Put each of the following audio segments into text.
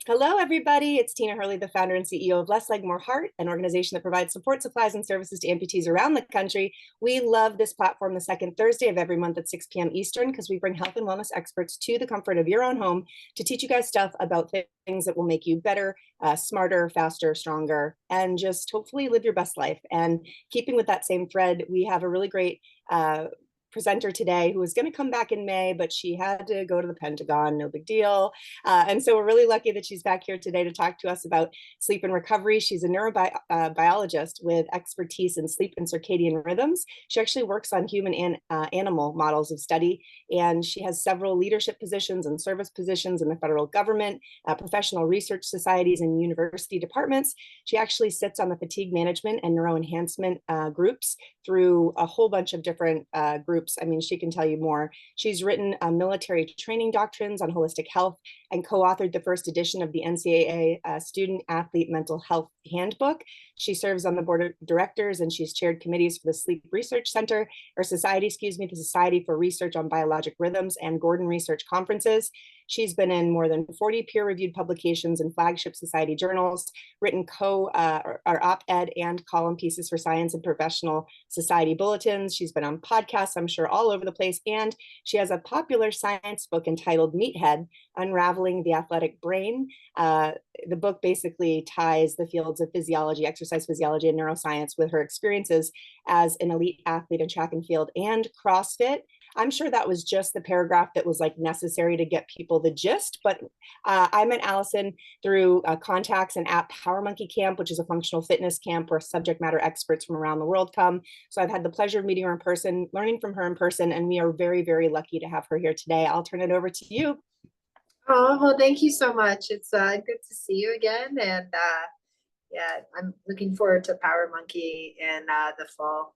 Hello, everybody. It's Tina Hurley, the founder and CEO of Less Leg, More Heart, an organization that provides support, supplies, and services to amputees around the country. We love this platform the second Thursday of every month at 6 p.m. Eastern because we bring health and wellness experts to the comfort of your own home to teach you guys stuff about things that will make you better, smarter, faster, stronger, and just hopefully live your best life. And keeping with that same thread, we have a really great presenter today who was going to come back in May, but she had to go to the Pentagon, no big deal. And so we're really lucky that she's back here today to talk to us about sleep and recovery. She's a neurobiologist with expertise in sleep and circadian rhythms. She actually works on human and animal models of study, and she has several leadership positions and service positions in the federal government, professional research societies, and university departments. She actually sits on the fatigue management and neuroenhancement groups through a whole bunch of different groups. I mean, she can tell you more. She's written military training doctrines on holistic health and co-authored the first edition of the NCAA Student Athlete Mental Health Handbook. She serves on the board of directors, and she's chaired committees for the Sleep Research Center, or Society, excuse me, the Society for Research on Biologic Rhythms and Gordon Research Conferences. She's been in more than 40 peer-reviewed publications in flagship society journals, written op-ed and column pieces for science and professional society bulletins. She's been on podcasts, I'm sure, all over the place. And she has a popular science book entitled Meathead, Unraveling the Athletic Brain. The book basically ties the fields of physiology, exercise physiology, and neuroscience with her experiences as an elite athlete in track and field and CrossFit. I'm sure that was just the paragraph that was like necessary to get people the gist, but I met Allison through contacts and at Power Monkey Camp, which is a functional fitness camp where subject matter experts from around the world come. So I've had the pleasure of meeting her in person, learning from her in person, and we are very, very lucky to have her here today. I'll turn it over to you. Oh, well, thank you so much. It's good to see you again. And yeah, I'm looking forward to Power Monkey in the fall.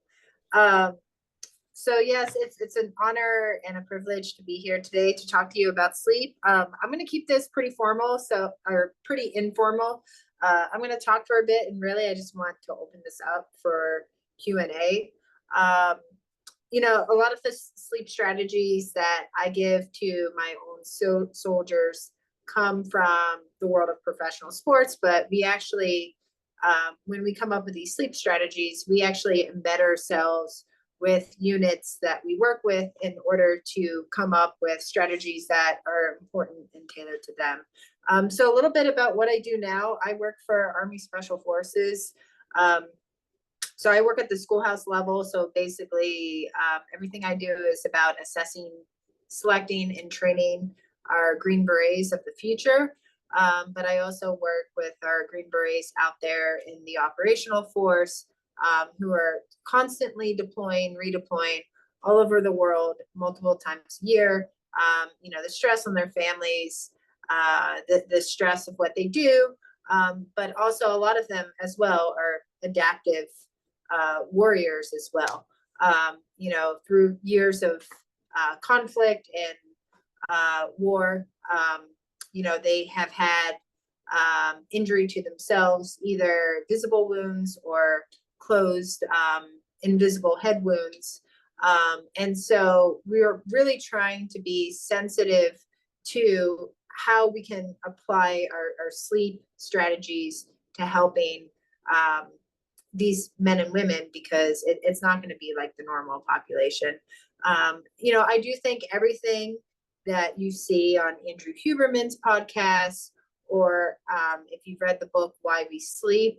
So yes, it's an honor and a privilege to be here today to talk to you about sleep. I'm going to keep this pretty formal, or pretty informal. I'm going to talk for a bit, and really, I just want to open this up for Q&A. A lot of the sleep strategies that I give to my own soldiers come from the world of professional sports, but we actually, when we come up with these sleep strategies, we actually embed ourselves with units that we work with in order to come up with strategies that are important and tailored to them. So a little bit about what I do now. I work for Army Special Forces. So I work at the schoolhouse level. So basically, everything I do is about assessing, selecting, and training our Green Berets of the future. But I also work with our Green Berets out there in the operational force, who are constantly deploying, redeploying all over the world multiple times a year. The stress on their families, the stress of what they do, but also a lot of them as well are adaptive warriors as well. Through years of conflict and war, they have had injury to themselves, either visible wounds or closed invisible head wounds. And so we're really trying to be sensitive to how we can apply our sleep strategies to helping these men and women, because it's not going to be like the normal population. I do think everything that you see on Andrew Huberman's podcast, or if you've read the book Why We Sleep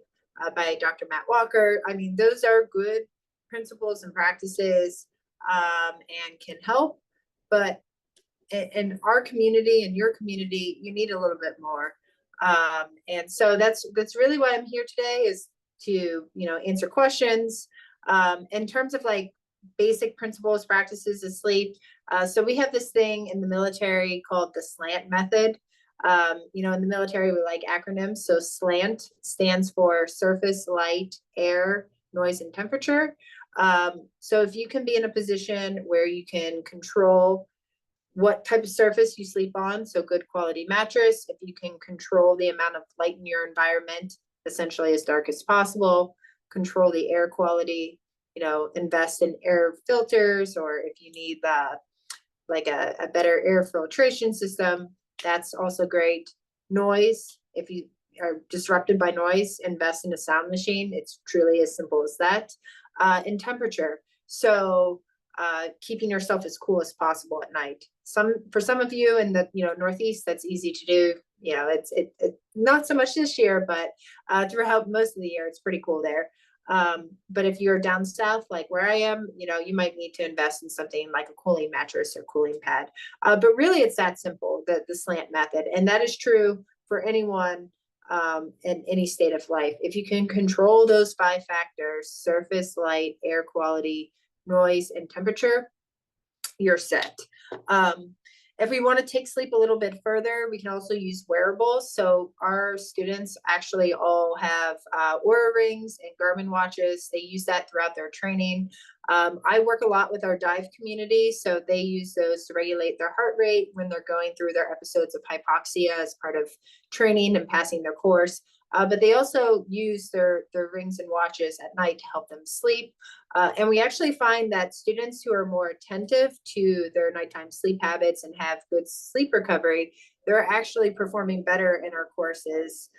by Dr. Matt Walker, I mean, those are good principles and practices and can help. But in our community and your community, you need a little bit more. And so that's really why I'm here today, is to answer questions in terms of like basic principles, practices of sleep. So we have this thing in the military called the SLANT method. In the military, we like acronyms. So SLANT stands for surface, light, air, noise, and temperature. So if you can be in a position where you can control what type of surface you sleep on, so good quality mattress, if you can control the amount of light in your environment, essentially as dark as possible, control the air quality, invest in air filters, or if you need a better air filtration system, that's also great. Noise, If you are disrupted by noise, invest in a sound machine. It's truly as simple as that. And temperature. So keeping yourself as cool as possible at night. For some of you in the Northeast, that's easy to do. It's not so much this year, but throughout most of the year, it's pretty cool there. But if you're down south, like where I am, you might need to invest in something like a cooling mattress or cooling pad. But really, it's that simple, the slant method, and that is true for anyone in any state of life. If you can control those 5 factors: surface, light, air quality, noise, and temperature, you're set. If we want to take sleep a little bit further, we can also use wearables. So our students actually all have Oura rings and Garmin watches. They use that throughout their training. I work a lot with our dive community, so they use those to regulate their heart rate when they're going through their episodes of hypoxia as part of training and passing their course. But they also use their rings and watches at night to help them sleep. And we actually find that students who are more attentive to their nighttime sleep habits and have good sleep recovery, they're actually performing better in our courses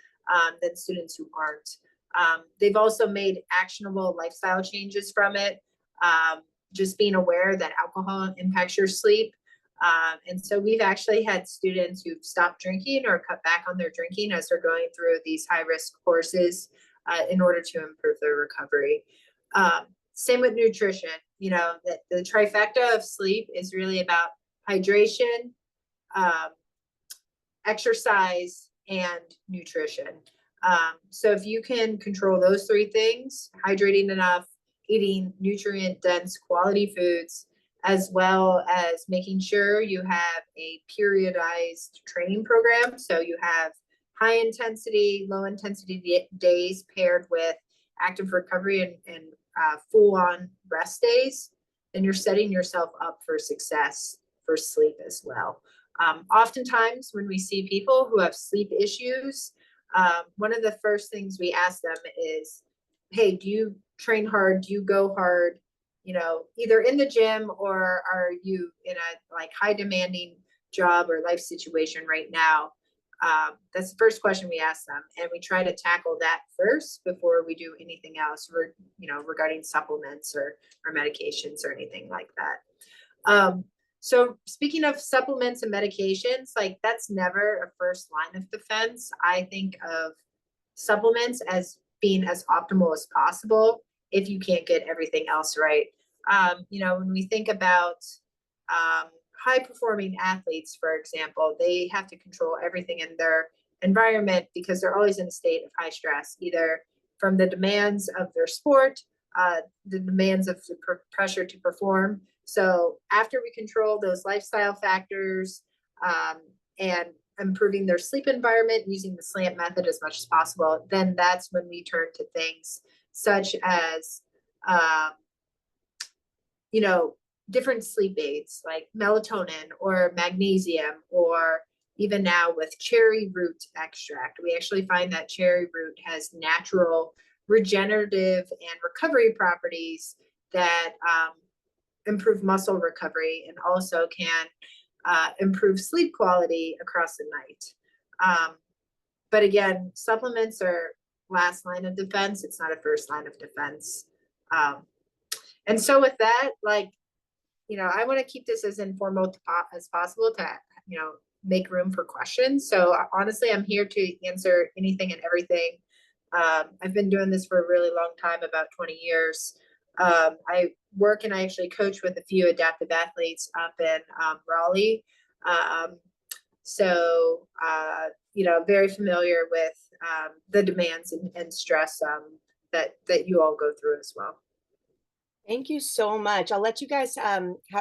than students who aren't. They've also made actionable lifestyle changes from it. Just being aware that alcohol impacts your sleep. And so we've actually had students who've stopped drinking or cut back on their drinking as they're going through these high-risk courses in order to improve their recovery. Same with nutrition. The trifecta of sleep is really about hydration, exercise, and nutrition. So if you can control those 3 things, hydrating enough, eating nutrient-dense quality foods, as well as making sure you have a periodized training program. So you have high intensity, low intensity days paired with active recovery and full on rest days, then you're setting yourself up for success for sleep as well. Oftentimes when we see people who have sleep issues, one of the first things we ask them is, hey, do you train hard? Do you go hard? Either in the gym, or are you in a high demanding job or life situation right now? That's the first question we ask them, and we try to tackle that first before we do anything else, regarding supplements or medications or anything like that. So speaking of supplements and medications, that's never a first line of defense. I think of supplements as being as optimal as possible if you can't get everything else right. When we think about high performing athletes, for example, they have to control everything in their environment because they're always in a state of high stress, either from the demands of their sport, the demands of the pressure to perform. So after we control those lifestyle factors and improving their sleep environment using the slant method as much as possible, then that's when we turn to things such as different sleep aids like melatonin or magnesium, or even now with cherry root extract. We actually find that cherry root has natural regenerative and recovery properties that improve muscle recovery and also can improve sleep quality across the night. But again, supplements are last line of defense. It's not a first line of defense. And so with that, I want to keep this as informal as possible to, make room for questions. So honestly, I'm here to answer anything and everything. I've been doing this for a really long time, about 20 years. I work and I actually coach with a few adaptive athletes up in Raleigh. So very familiar with the demands and stress that you all go through as well. Thank you so much. I'll let you guys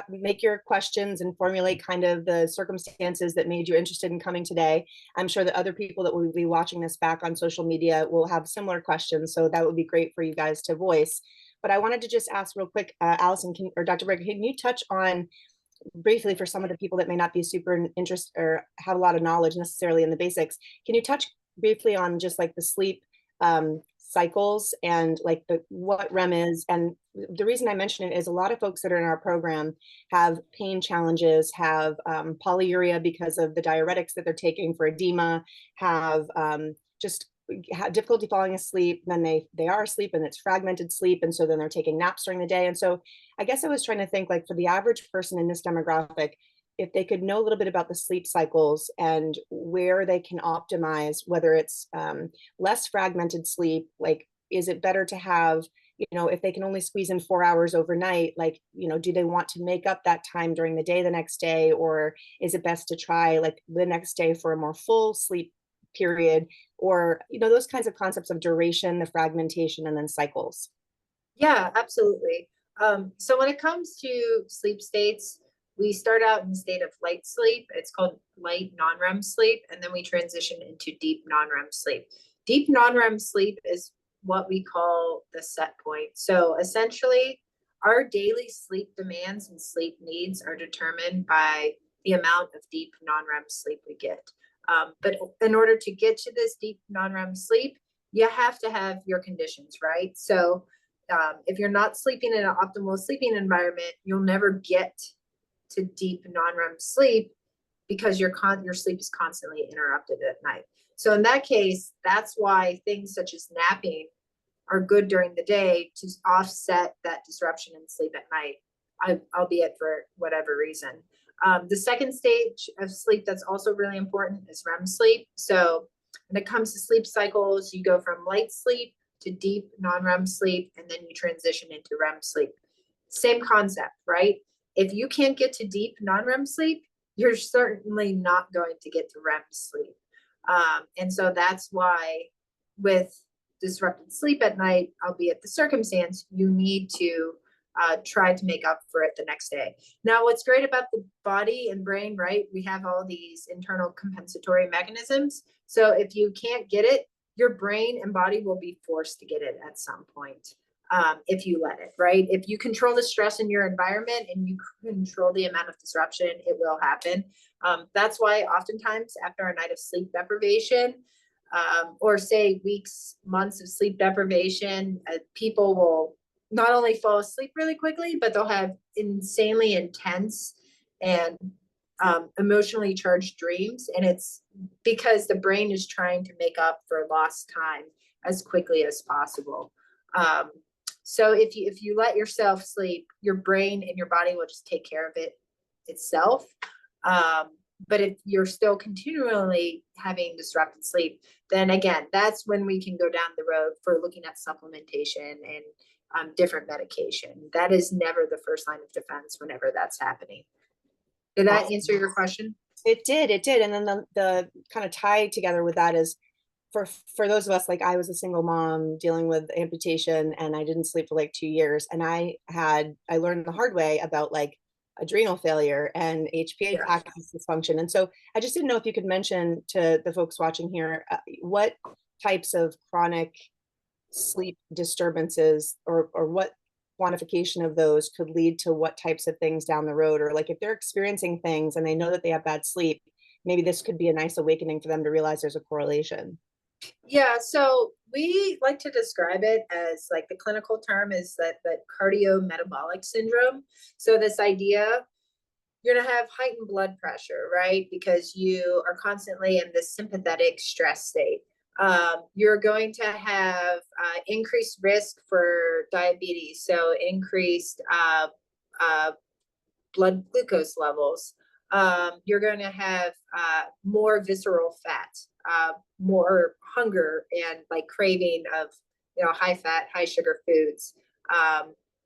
make your questions and formulate kind of the circumstances that made you interested in coming today. I'm sure that other people that will be watching this back on social media will have similar questions, so that would be great for you guys to voice. But I wanted to just ask real quick, Allison or Dr. Brager, can you touch on briefly, for some of the people that may not be super interested or have a lot of knowledge necessarily in the basics, can you touch briefly on just the sleep cycles and what REM is, and the reason I mention it is a lot of folks that are in our program have pain challenges, have polyuria because of the diuretics that they're taking for edema, have just have difficulty falling asleep. Then they are asleep and it's fragmented sleep, and so then they're taking naps during the day. And so I guess I was trying to think, like, for the average person in this demographic, if they could know a little bit about the sleep cycles and where they can optimize, whether it's less fragmented sleep, like, is it better to have, if they can only squeeze in 4 hours overnight, like, do they want to make up that time during the day the next day, or is it best to try like the next day for a more full sleep period, or those kinds of concepts of duration, the fragmentation, and then cycles. Yeah, absolutely. So when it comes to sleep states, we start out in the state of light sleep. It's called light non-REM sleep, and then we transition into deep non-REM sleep. Deep non-REM sleep is what we call the set point. So essentially, our daily sleep demands and sleep needs are determined by the amount of deep non-REM sleep we get. But in order to get to this deep non-REM sleep, you have to have your conditions, right? So if you're not sleeping in an optimal sleeping environment, you'll never get to deep non-REM sleep because your sleep is constantly interrupted at night. So in that case, that's why things such as napping are good during the day to offset that disruption in sleep at night, albeit for whatever reason. The second stage of sleep that's also really important is REM sleep. So when it comes to sleep cycles, you go from light sleep to deep non-REM sleep, and then you transition into REM sleep. Same concept, right? If you can't get to deep non-REM sleep, you're certainly not going to get to REM sleep. And so that's why with disrupted sleep at night, albeit the circumstance, you need to try to make up for it the next day. Now, what's great about the body and brain, right? We have all these internal compensatory mechanisms. So if you can't get it, your brain and body will be forced to get it at some point. If you let it, right? If you control the stress in your environment and you control the amount of disruption, it will happen. That's why oftentimes after a night of sleep deprivation, or say weeks, months of sleep deprivation, people will not only fall asleep really quickly, but they'll have insanely intense and emotionally charged dreams. And it's because the brain is trying to make up for lost time as quickly as possible. So if you let yourself sleep, your brain and your body will just take care of it itself. But if you're still continually having disrupted sleep, then again, that's when we can go down the road for looking at supplementation and different medication. That is never the first line of defense whenever that's happening. Did that answer your question? It did. And then the kind of tie together with that is for those of us, like, I was a single mom dealing with amputation, and I didn't sleep for like 2 years, and I learned the hard way about like adrenal failure and HPA axis dysfunction. And so I just didn't know if you could mention to the folks watching here what types of chronic sleep disturbances or what quantification of those could lead to what types of things down the road, or like if they're experiencing things and they know that they have bad sleep, maybe this could be a nice awakening for them to realize there's a correlation. Yeah, so we like to describe it as, like, the clinical term is that cardiometabolic syndrome. So this idea, you're going to have heightened blood pressure, right? Because you are constantly in this sympathetic stress state. You're going to have increased risk for diabetes, so increased blood glucose levels. You're going to have more visceral fat, more hunger and like craving of high fat, high sugar foods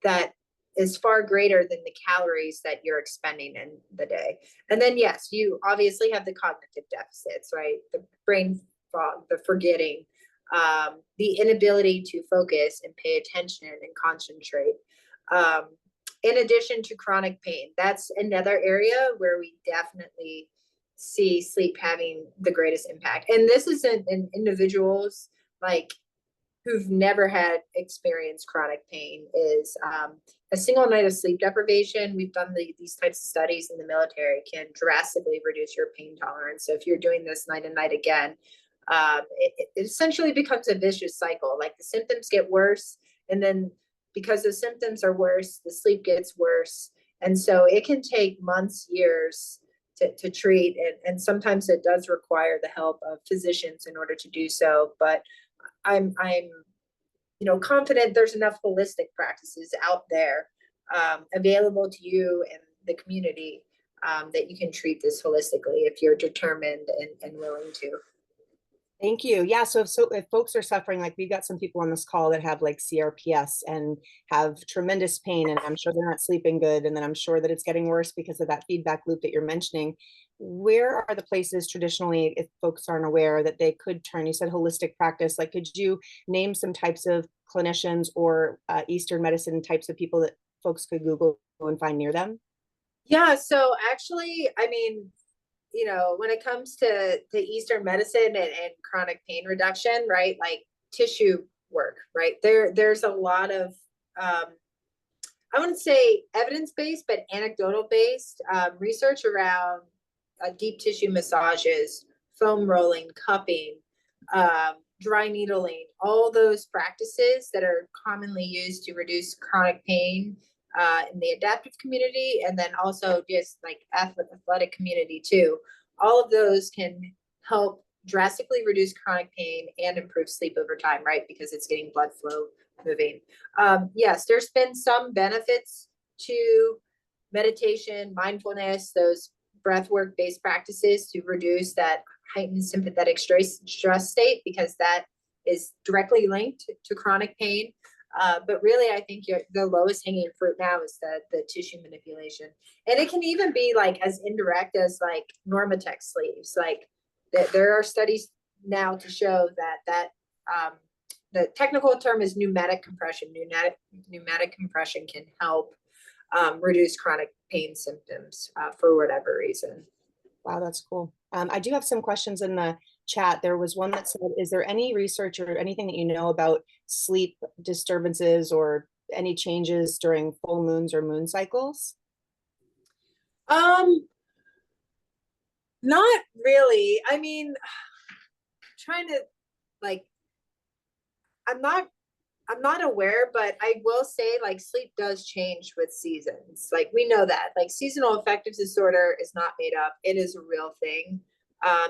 that is far greater than the calories that you're expending in the day. And then yes, you obviously have the cognitive deficits, right? The brain fog, the forgetting, the inability to focus and pay attention and concentrate. In addition to chronic pain, that's another area where we definitely see sleep having the greatest impact. And this is in individuals like who've never had experienced chronic pain. Is a single night of sleep deprivation. We've done these types of studies in the military, can drastically reduce your pain tolerance. So if you're doing this night and night again, it essentially becomes a vicious cycle. Like the symptoms get worse, and then because the symptoms are worse, the sleep gets worse. And so it can take months, years to treat. And sometimes it does require the help of physicians in order to do so. But I'm confident there's enough holistic practices out there available to you and the community that you can treat this holistically if you're determined and willing to. Thank you. Yeah. So if folks are suffering, like we've got some people on this call that have like CRPS and have tremendous pain, and I'm sure they're not sleeping good. And then I'm sure that it's getting worse because of that feedback loop that you're mentioning. Where are the places traditionally, if folks aren't aware, that they could turn? You said holistic practice. Like, could you name some types of clinicians or Eastern medicine types of people that folks could Google and find near them? Yeah. So actually, I mean, when it comes to Eastern medicine and chronic pain reduction, right? Like tissue work, right? There's a lot of, I wouldn't say evidence-based, but anecdotal-based research around deep tissue massages, foam rolling, cupping, dry needling, all those practices that are commonly used to reduce chronic pain in the adaptive community, and then also just like athletic community too. All of those can help drastically reduce chronic pain and improve sleep over time, right? Because it's getting blood flow moving. Yes, there's been some benefits to meditation, mindfulness, those breath work based practices to reduce that heightened sympathetic stress state, because that is directly linked to chronic pain. But really, I think the lowest hanging fruit now is the tissue manipulation. And it can even be like as indirect as like Normatec sleeves. Like there are studies now to show that the technical term is pneumatic compression. Pneumatic compression can help reduce chronic pain symptoms for whatever reason. Wow, that's cool. I do have some questions in the chat. There was one that said, is there any research or anything that you know about sleep disturbances or any changes during full moons or moon cycles? Not really. I mean, trying to like, I'm not aware, but I will say like sleep does change with seasons. Like we know that like seasonal affective disorder is not made up. It is a real thing.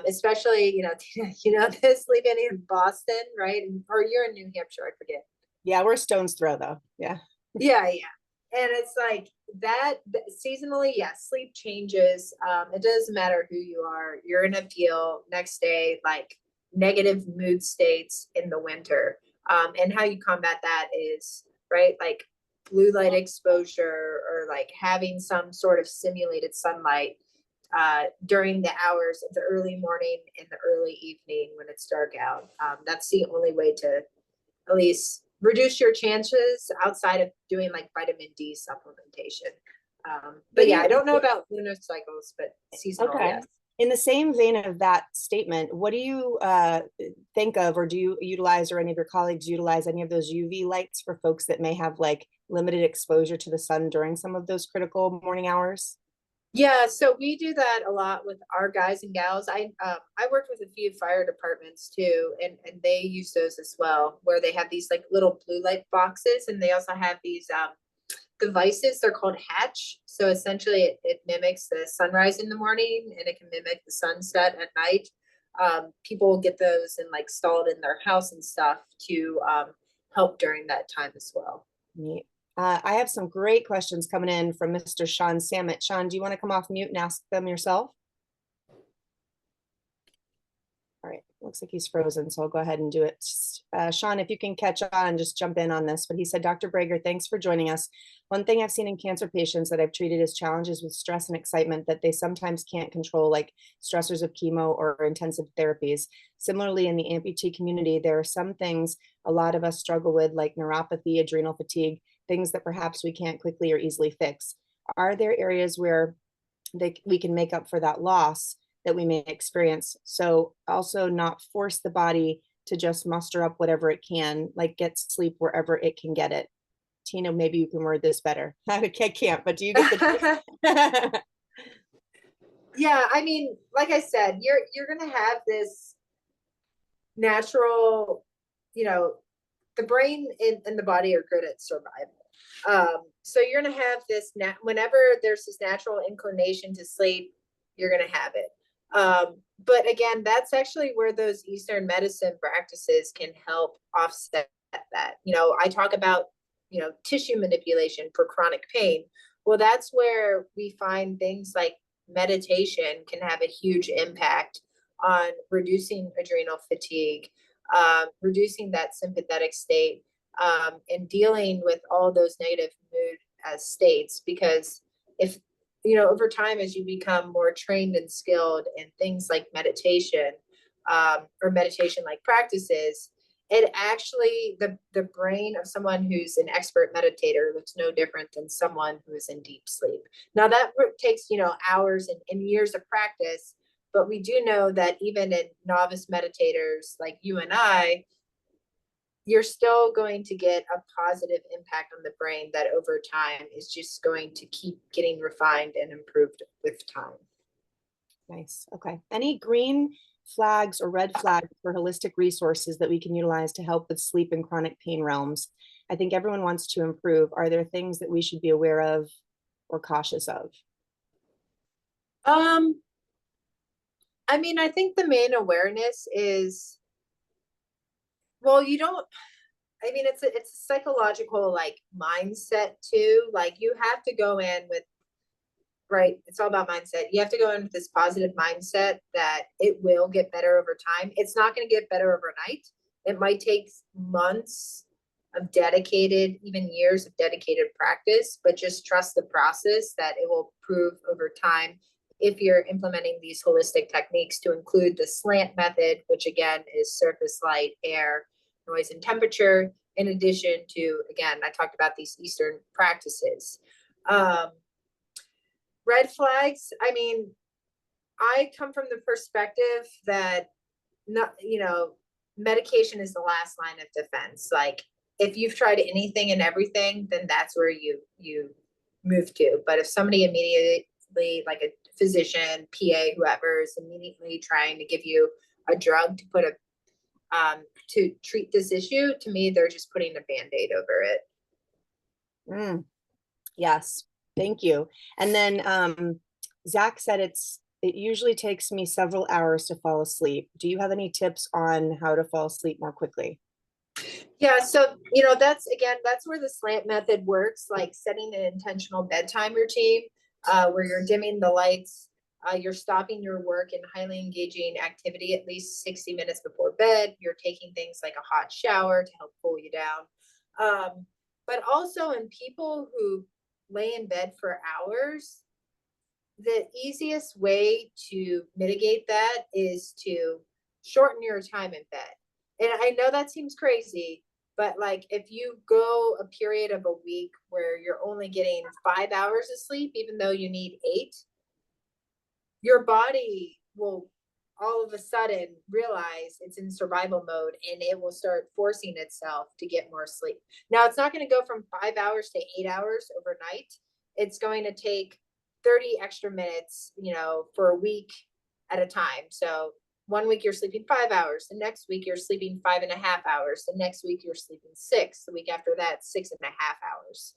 Especially, this living in Boston, right? Or you're in New Hampshire, I forget. Yeah, we're a stone's throw though. Yeah. Yeah. And it's like that seasonally, yes, sleep changes. It doesn't matter who you are. You're gonna feel next day like negative mood states in the winter. And how you combat that is, right, like blue light exposure or like having some sort of simulated sunlight during the hours of the early morning and the early evening when it's dark out. That's the only way to at least reduce your chances outside of doing like vitamin D supplementation. But yeah, I don't know about lunar cycles, but seasonal, okay. yes. In the same vein of that statement, what do you think of, or do you utilize, or any of your colleagues utilize any of those UV lights for folks that may have like limited exposure to the sun during some of those critical morning hours? Yeah, so we do that a lot with our guys and gals. I worked with a few fire departments too, and they use those as well, where they have these like little blue light boxes, and they also have these devices. They're called Hatch. So essentially, it mimics the sunrise in the morning, and it can mimic the sunset at night. People get those and like installed in their house and stuff to help during that time as well. Neat. I have some great questions coming in from Mr. Sean Samet. Sean, do you want to come off mute and ask them yourself? All right, looks like he's frozen, so I'll go ahead and do it. Sean, if you can catch on, just jump in on this. But he said, Dr. Brager, thanks for joining us. One thing I've seen in cancer patients that I've treated is challenges with stress and excitement that they sometimes can't control, like stressors of chemo or intensive therapies. Similarly, in the amputee community, there are some things a lot of us struggle with, like neuropathy, adrenal fatigue, things that perhaps we can't quickly or easily fix. Are there areas where we can make up for that loss that we may experience? So also not force the body to just muster up whatever it can, like get sleep wherever it can get it. Tina, maybe you can word this better. I can't, but do you get the Yeah, I mean, like I said, you're gonna have this natural, the brain and the body are good at survival, So you're going to have this, whenever there's this natural inclination to sleep, you're going to have it. But again, that's actually where those Eastern medicine practices can help offset that. I talk about, tissue manipulation for chronic pain. Well, that's where we find things like meditation can have a huge impact on reducing adrenal fatigue, reducing that sympathetic state, and dealing with all those negative mood states. Because if, over time, as you become more trained and skilled in things like meditation, or meditation like practices, it actually, the brain of someone who's an expert meditator looks no different than someone who is in deep sleep. Now that takes, hours and years of practice, but we do know that even in novice meditators like you and I, you're still going to get a positive impact on the brain that over time is just going to keep getting refined and improved with time. Nice. Okay. Any green flags or red flags for holistic resources that we can utilize to help with sleep and chronic pain realms? I think everyone wants to improve. Are there things that we should be aware of or cautious of? I think the main awareness is, well, it's a psychological like mindset too. Like you have to go in with, right, it's all about mindset. You have to go in with this positive mindset that it will get better over time. It's not going to get better overnight. It might take months of dedicated, even years of dedicated practice, but just trust the process that it will prove over time if you're implementing these holistic techniques, to include the slant method, which again is surface, light, air, noise, and temperature, in addition to, again, I talked about these Eastern practices. Red flags, I come from the perspective that, medication is the last line of defense. Like if you've tried anything and everything, then that's where you move to. But if somebody immediately, like a physician, PA, whoever, is immediately trying to give you a drug to put to treat this issue, to me, they're just putting a Band-Aid over it. Yes, thank you. And then Zach said it usually takes me several hours to fall asleep. Do you have any tips on how to fall asleep more quickly? Yeah, so that's where the slant method works, like setting an intentional bedtime routine, where you're dimming the lights, you're stopping your work and highly engaging activity at least 60 minutes before bed. You're taking things like a hot shower to help cool you down. But also in people who lay in bed for hours, the easiest way to mitigate that is to shorten your time in bed. And I know that seems crazy, but like if you go a period of a week where you're only getting 5 hours of sleep, even though you need 8, your body will all of a sudden realize it's in survival mode and it will start forcing itself to get more sleep. Now, it's not going to go from 5 hours to 8 hours overnight. It's going to take 30 extra minutes, for a week at a time. So 1 week you're sleeping 5 hours. The next week you're sleeping 5.5 hours. The next week you're sleeping 6. The week after that, 6.5 hours.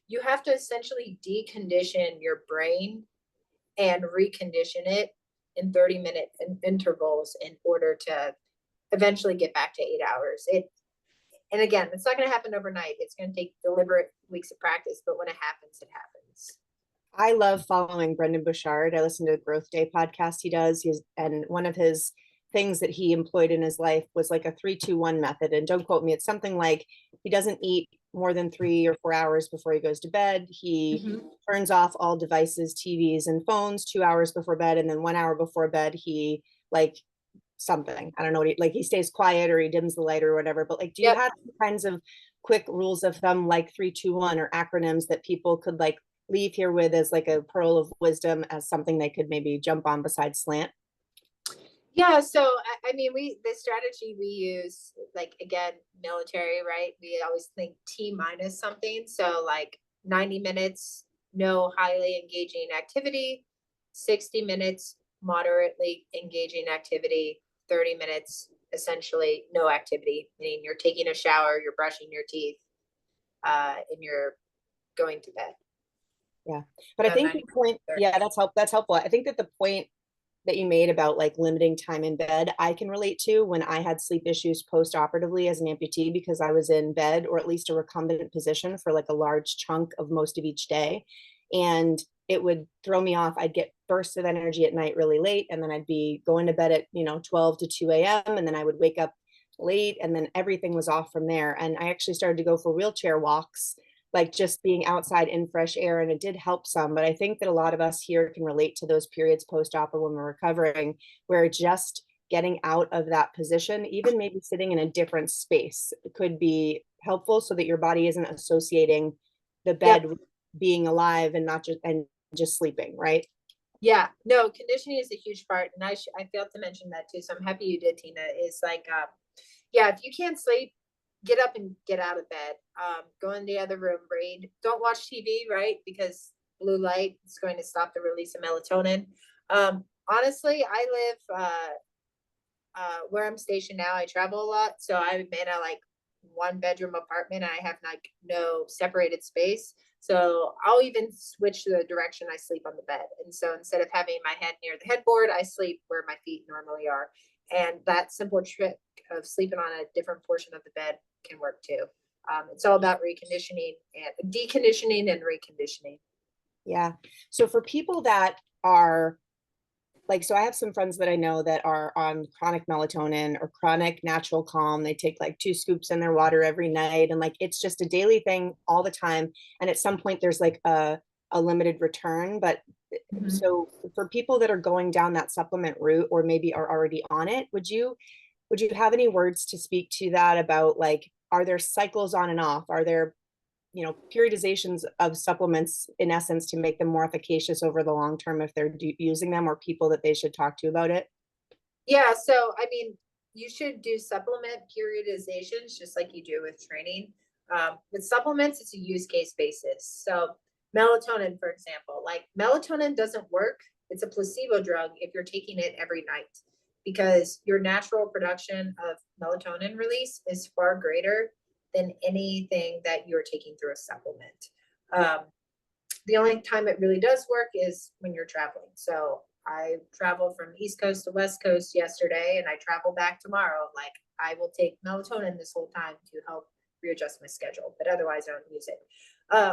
You have to essentially decondition your brain and recondition it in 30-minute intervals in order to eventually get back to 8 hours. And again, it's not going to happen overnight. It's going to take deliberate weeks of practice, but when it happens, it happens. I love following Brendan Bouchard. I listen to the Growth Day podcast he does. And one of his things that he employed in his life was like a 3-2-1 method. And don't quote me, it's something like he doesn't eat more than 3 or 4 hours before he goes to bed. He turns off all devices, TVs and phones 2 hours before bed. And then 1 hour before bed, he like something, I don't know, he stays quiet or he dims the light or whatever. But like, do you have kinds of quick rules of thumb, like 3-2-1 or acronyms that people could like leave here with as like a pearl of wisdom, as something they could maybe jump on besides slant? Yeah, so the strategy we use, like again, military, right? We always think T minus something. So like 90 minutes, no highly engaging activity, 60 minutes, moderately engaging activity, 30 minutes, essentially no activity, meaning you're taking a shower, you're brushing your teeth, and you're going to bed. Yeah. But I So think the point, 9:30. yeah, that's helpful. I think that the point that you made about like limiting time in bed, I can relate to when I had sleep issues post-operatively as an amputee because I was in bed or at least a recumbent position for like a large chunk of most of each day. And it would throw me off. I'd get bursts of energy at night really late, and then I'd be going to bed at, 12 to 2 a.m. And then I would wake up late, and then everything was off from there. And I actually started to go for wheelchair walks, like just being outside in fresh air, and it did help some. But I think that a lot of us here can relate to those periods post-op or when we're recovering, where just getting out of that position, even maybe sitting in a different space, could be helpful so that your body isn't associating the bed Yep. with being alive and not just sleeping, right? Yeah, no, conditioning is a huge part, and I failed to mention that too. So I'm happy you did, Tina. Is like, yeah, if you can't sleep, get up and get out of bed. Go in the other room, read. Don't watch TV, right? Because blue light is going to stop the release of melatonin. Honestly, I live where I'm stationed now. I travel a lot, so I'm in a like 1 bedroom apartment, and I have like no separated space. So I'll even switch the direction I sleep on the bed. And so instead of having my head near the headboard, I sleep where my feet normally are. And that simple trick of sleeping on a different portion of the bed can work too. It's all about reconditioning and deconditioning and reconditioning. Yeah. So for people that are like, so I have some friends that I know that are on chronic melatonin or chronic natural calm. They take like 2 scoops in their water every night, and like it's just a daily thing all the time. And at some point there's like a limited return. But so for people that are going down that supplement route or maybe are already on it, would you have any words to speak to that about, like, are there cycles on and off? Are there periodizations of supplements in essence to make them more efficacious over the long term if they're using them, or people that they should talk to about it? Yeah, so I mean, you should do supplement periodizations just like you do with training. With supplements, it's a use case basis. So melatonin, for example, like melatonin doesn't work. It's a placebo drug if you're taking it every night because your natural production of melatonin release is far greater than anything that you're taking through a supplement. Um, the only time it really does work is when you're traveling. So I traveled from East Coast to West Coast yesterday, and I travel back tomorrow. Like I will take melatonin this whole time to help readjust my schedule, but otherwise I don't use it.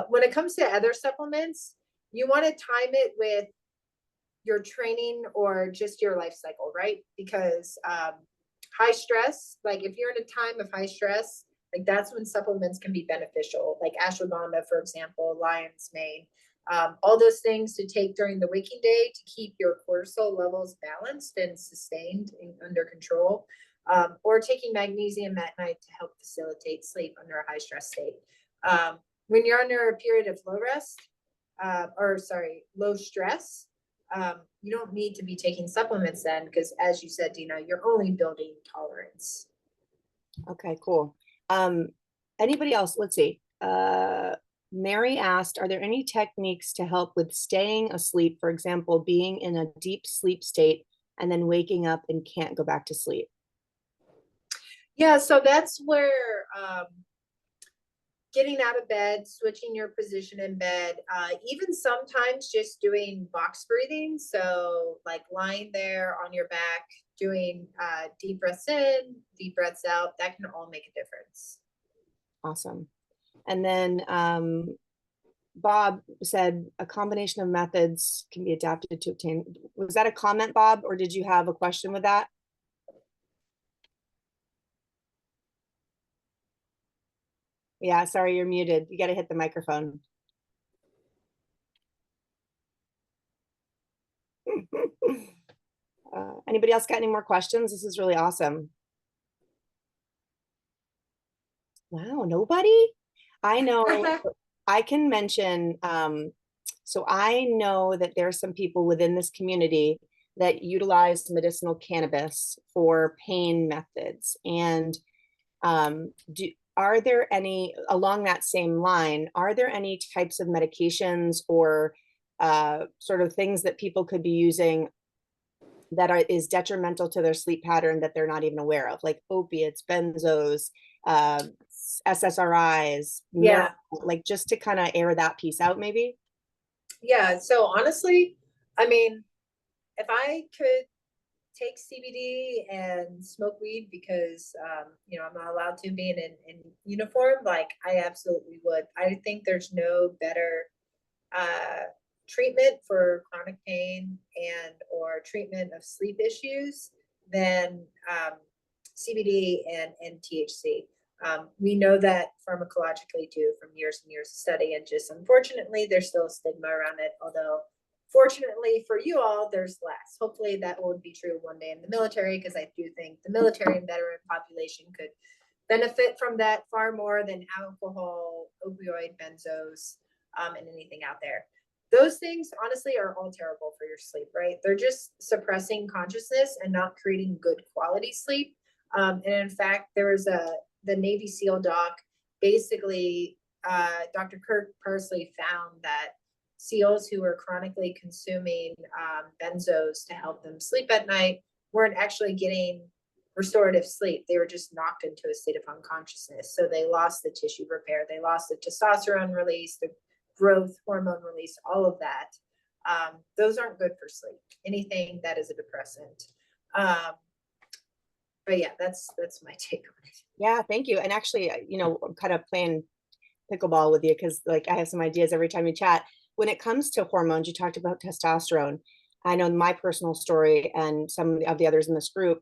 When it comes to other supplements, you want to time it with your training or just your life cycle, right? Because high stress, like if you're in a time of high stress, like that's when supplements can be beneficial, like ashwagandha, for example, lion's mane, all those things to take during the waking day to keep your cortisol levels balanced and sustained and under control, or taking magnesium at night to help facilitate sleep under a high stress state. When you're under a period of low stress, you don't need to be taking supplements then, because as you said, Dina, you're only building tolerance. Okay, cool. Anybody else? Let's see. Mary asked, are there any techniques to help with staying asleep? For example, being in a deep sleep state and then waking up and can't go back to sleep. Yeah, so that's where getting out of bed, switching your position in bed, even sometimes just doing box breathing. So like lying there on your back, doing deep breaths in, deep breaths out, that can all make a difference. Awesome. And then Bob said a combination of methods can be adapted to obtain. Was that a comment, Bob, or did you have a question with that? Yeah, sorry, you're muted. You got to hit the microphone. Anybody else got any more questions? This is really awesome. Wow, nobody? I know I can mention, so I know that there are some people within this community that utilize medicinal cannabis for pain methods. And are there any, along that same line, are there any types of medications or sort of things that people could be using that is detrimental to their sleep pattern that they're not even aware of, like opiates, benzos, SSRIs, Yeah. like just to kind of air that piece out, maybe? Yeah. So honestly, I mean, if I could take CBD and smoke weed because I'm not allowed to being in uniform, like I absolutely would. I think there's no better uh, treatment for chronic pain and or treatment of sleep issues than CBD and THC. We know that pharmacologically too from years and years of study, and just unfortunately there's still a stigma around it, although fortunately for you all there's less. Hopefully that will be true one day in the military, because I do think the military and veteran population could benefit from that far more than alcohol, opioid, benzos, and anything out there. Those things honestly are all terrible for your sleep, right? They're just suppressing consciousness and not creating good quality sleep. And in fact, there was the Navy SEAL doc, basically Dr. Kirk Parsley found that SEALs who were chronically consuming benzos to help them sleep at night weren't actually getting restorative sleep. They were just knocked into a state of unconsciousness. So they lost the tissue repair, they lost the testosterone release, the growth hormone release, all of that. Those aren't good for sleep. Anything that is a depressant. But yeah, that's my take on it. Yeah, thank you. And actually, I'm kind of playing pickleball with you because like I have some ideas every time you chat. When it comes to hormones, you talked about testosterone. I know my personal story and some of the others in this group,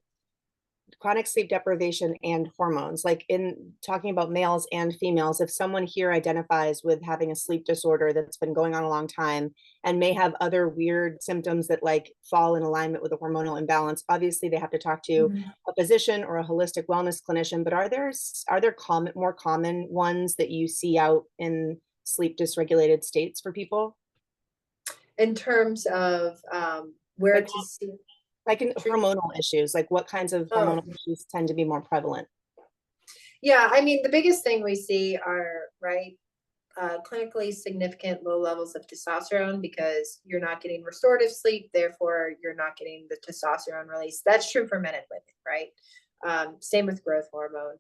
chronic sleep deprivation and hormones, like in talking about males and females, if someone here identifies with having a sleep disorder that's been going on a long time and may have other weird symptoms that like fall in alignment with a hormonal imbalance, obviously they have to talk to a physician or a holistic wellness clinician. But are there more common ones that you see out in sleep dysregulated states for people? In terms of where Like to see like in treatment? hormonal issues, like what kinds of Oh, hormonal issues tend to be more prevalent? yeah. I mean, the biggest thing we see are clinically significant low levels of testosterone, because you're not getting restorative sleep, therefore you're not getting the testosterone release. That's true for men and women, right? Same with growth hormone.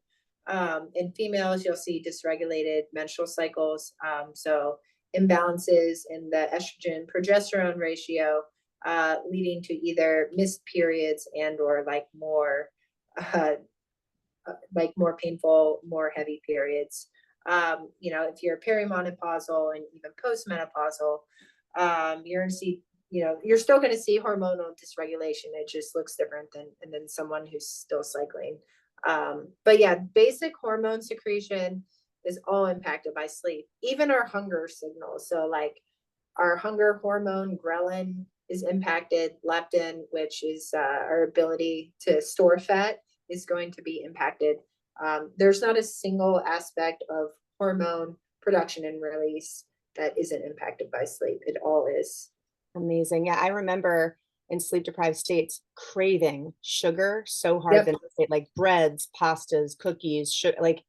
In females, you'll see dysregulated menstrual cycles, so imbalances in the estrogen progesterone ratio, leading to either missed periods and or uh, more painful, more heavy periods. If you're perimenopausal and even postmenopausal, you're going to see, you're still going to see hormonal dysregulation. It just looks different than someone who's still cycling. But yeah, basic hormone secretion is all impacted by sleep, even our hunger signals. So like our hunger hormone, ghrelin, is impacted. Leptin, which is our ability to store fat, is going to be impacted. There's not a single aspect of hormone production and release that isn't impacted by sleep. It all is. Amazing. Yeah, I remember in sleep deprived states craving sugar so hard Yep. that like breads, pastas, cookies, like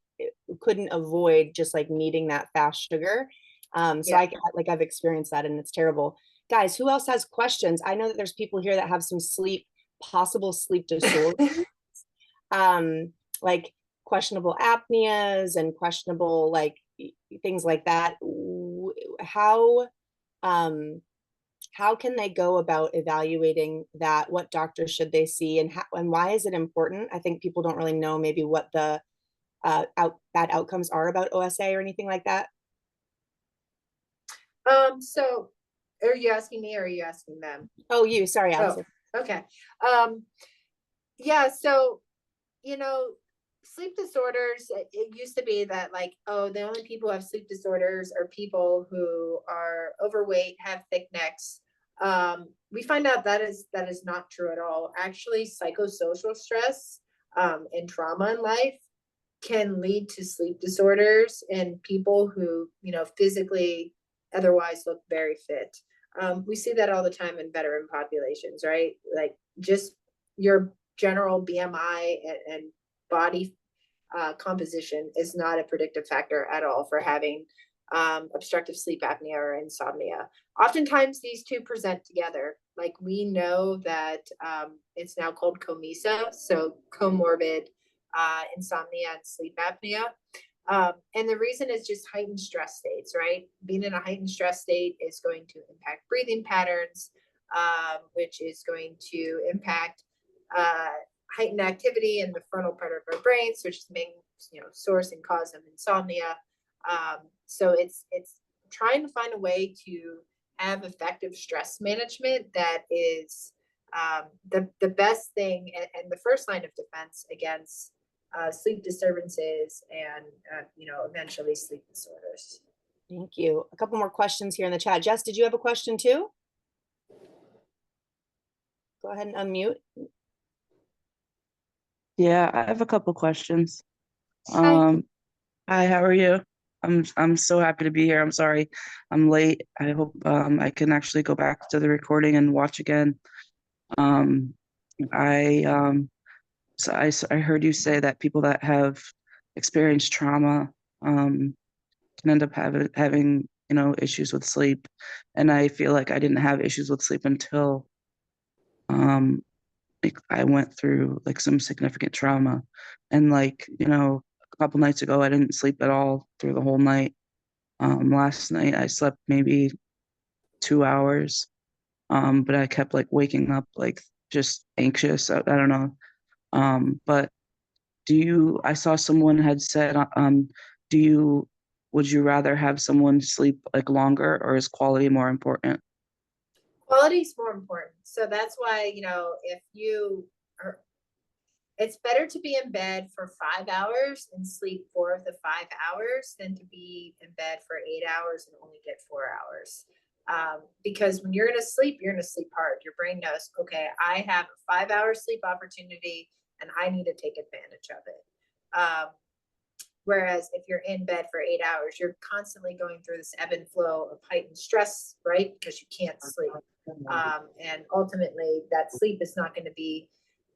couldn't avoid just like needing that fast sugar. So Yeah. I've experienced that and it's terrible. Guys, who else has questions? I know that there's people here that have some possible sleep disorders, like questionable apneas and questionable like things like that. How um how can they go about evaluating that? What doctors should they see, and why is it important? I think people don't really know maybe what the bad outcomes are about OSA or anything like that. So are you asking me or are you asking them? Oh, you, sorry, Oh, Allison. okay. Yeah, so you know, sleep disorders, it used to be that like, oh, the only people who have sleep disorders are people who are overweight, have thick necks. We find out that is not true at all. Actually, psychosocial stress and trauma in life can lead to sleep disorders in people who, physically otherwise look very fit. We see that all the time in veteran populations, right? Like just your general BMI and body composition is not a predictive factor at all for having obstructive sleep apnea or insomnia. Oftentimes, these two present together. Like we know that it's now called COMISA, so comorbid insomnia and sleep apnea. And the reason is just heightened stress states, right? Being in a heightened stress state is going to impact breathing patterns, which is going to impact heightened activity in the frontal part of our brains, which is the main, source and cause of insomnia. So it's trying to find a way to have effective stress management that is the best thing and the first line of defense against sleep disturbances and eventually sleep disorders. Thank you. A couple more questions here in the chat. Jess, did you have a question too? Go ahead and unmute. Yeah, I have a couple questions. Hi. Hi, how are you? I'm so happy to be here. I'm sorry I'm late. I hope I can actually go back to the recording and watch again. I heard you say that people that have experienced trauma can end up having issues with sleep, and I feel like I didn't have issues with sleep until like I went through like some significant trauma, and a couple nights ago I didn't sleep at all through the whole night. Last night I slept maybe 2 hours, but I kept like waking up like just anxious. I don't know. But I saw someone had said, do you, would you rather have someone sleep like longer, or is quality more important? Quality is more important. So that's why, if you are, it's better to be in bed for 5 hours and sleep 4 of the 5 hours than to be in bed for 8 hours and only get 4 hours. Because when you're going to sleep hard. Your brain knows, okay, I have a 5-hour sleep opportunity and I need to take advantage of it. Whereas if you're in bed for 8 hours, you're constantly going through this ebb and flow of heightened stress, right? Because you can't sleep. And ultimately that sleep is not going to be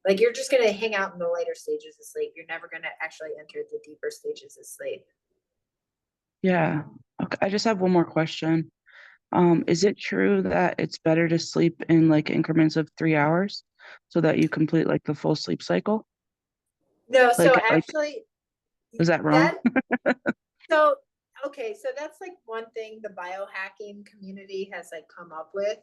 like, you're just going to hang out in the later stages of sleep. You're never going to actually enter the deeper stages of sleep. Yeah. Okay. I just have one more question. Is it true that it's better to sleep in like increments of 3 hours so that you complete like the full sleep cycle? No, so Like, actually, is that wrong? So, okay, so that's like one thing the biohacking community has like come up with.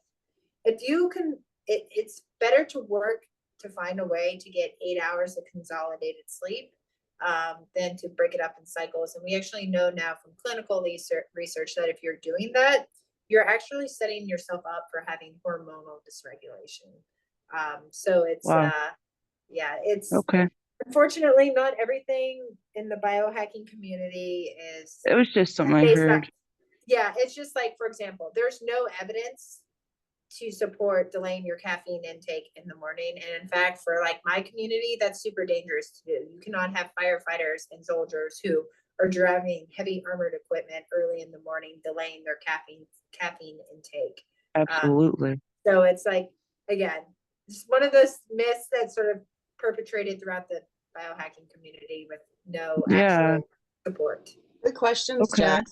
If you can, it's better to work to find a way to get 8 hours of consolidated sleep than to break it up in cycles. And we actually know now from clinical research that if you're doing that, you're actually setting yourself up for having hormonal dysregulation. So it's, Wow. yeah, it's Okay. unfortunately not everything in the biohacking community is It was just something I based on, heard. yeah, it's just like, for example, there's no evidence to support delaying your caffeine intake in the morning. And in fact, for like my community, that's super dangerous to do. You cannot have firefighters and soldiers who are driving heavy armored equipment early in the morning, delaying their caffeine intake. Absolutely. So it's like, again, it's one of those myths that's sort of perpetrated throughout the biohacking community with no actual support. Good questions, Okay. Jess.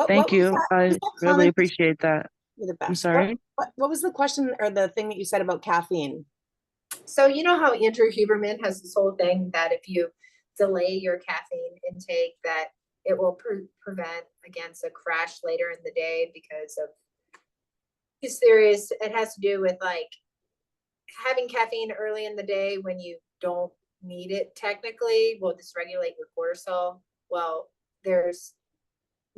Thank you. I really appreciate that. You're the best. I'm sorry. What was the question or the thing that you said about caffeine? So you know how Andrew Huberman has this whole thing that if you delay your caffeine intake, that it will prevent against a crash later in the day because of his theories. It has to do with like having caffeine early in the day when you don't need it technically will dysregulate your cortisol. Well, there's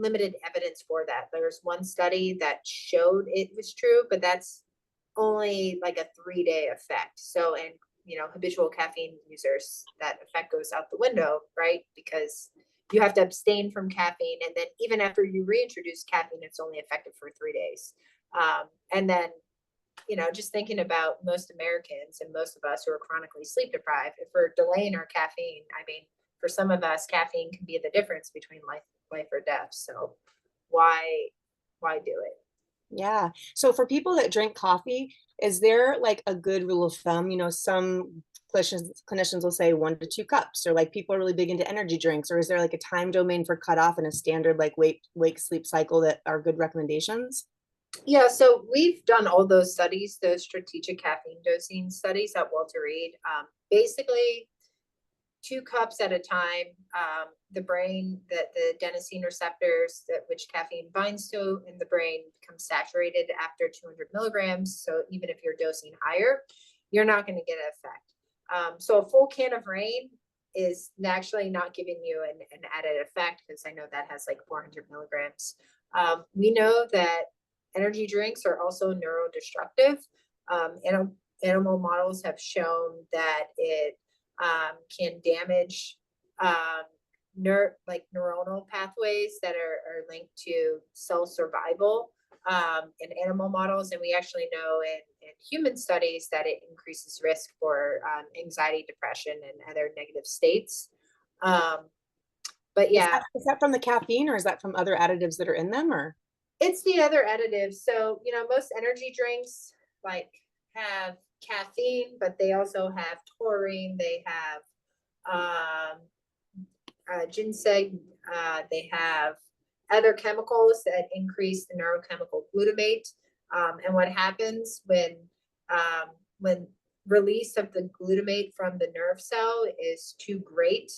limited evidence for that. There's one study that showed it was true, but that's only like a 3-day effect. So in habitual caffeine users, that effect goes out the window, right? Because you have to abstain from caffeine, and then even after you reintroduce caffeine, it's only effective for 3 days. And then just thinking about most Americans and most of us who are chronically sleep deprived, if we're delaying our caffeine, I mean, for some of us, caffeine can be the difference between life or death. So why do it? Yeah. So for people that drink coffee, is there like a good rule of thumb? Some clinicians will say 1 to 2 cups, or like people are really big into energy drinks, or is there like a time domain for cutoff and a standard like wake sleep cycle that are good recommendations? Yeah, so we've done all those studies, those strategic caffeine dosing studies at Walter Reed. Basically, 2 cups at a time. The brain, that the adenosine receptors that which caffeine binds to in the brain become saturated after 200 milligrams. So even if you're dosing higher, you're not going to get an effect. So a full can of Reign is naturally not giving you an added effect, because I know that has like 400 milligrams. We know that energy drinks are also neurodestructive. Animal models have shown that it can damage neuronal pathways that are linked to cell survival in animal models. And we actually know in human studies that it increases risk for anxiety, depression, and other negative states. But yeah. Is that from the caffeine, or is that from other additives that are in them, or? It's the other additives. So, most energy drinks like have caffeine, but they also have taurine, they have ginseng, they have other chemicals that increase the neurochemical glutamate. And what happens when release of the glutamate from the nerve cell is too great,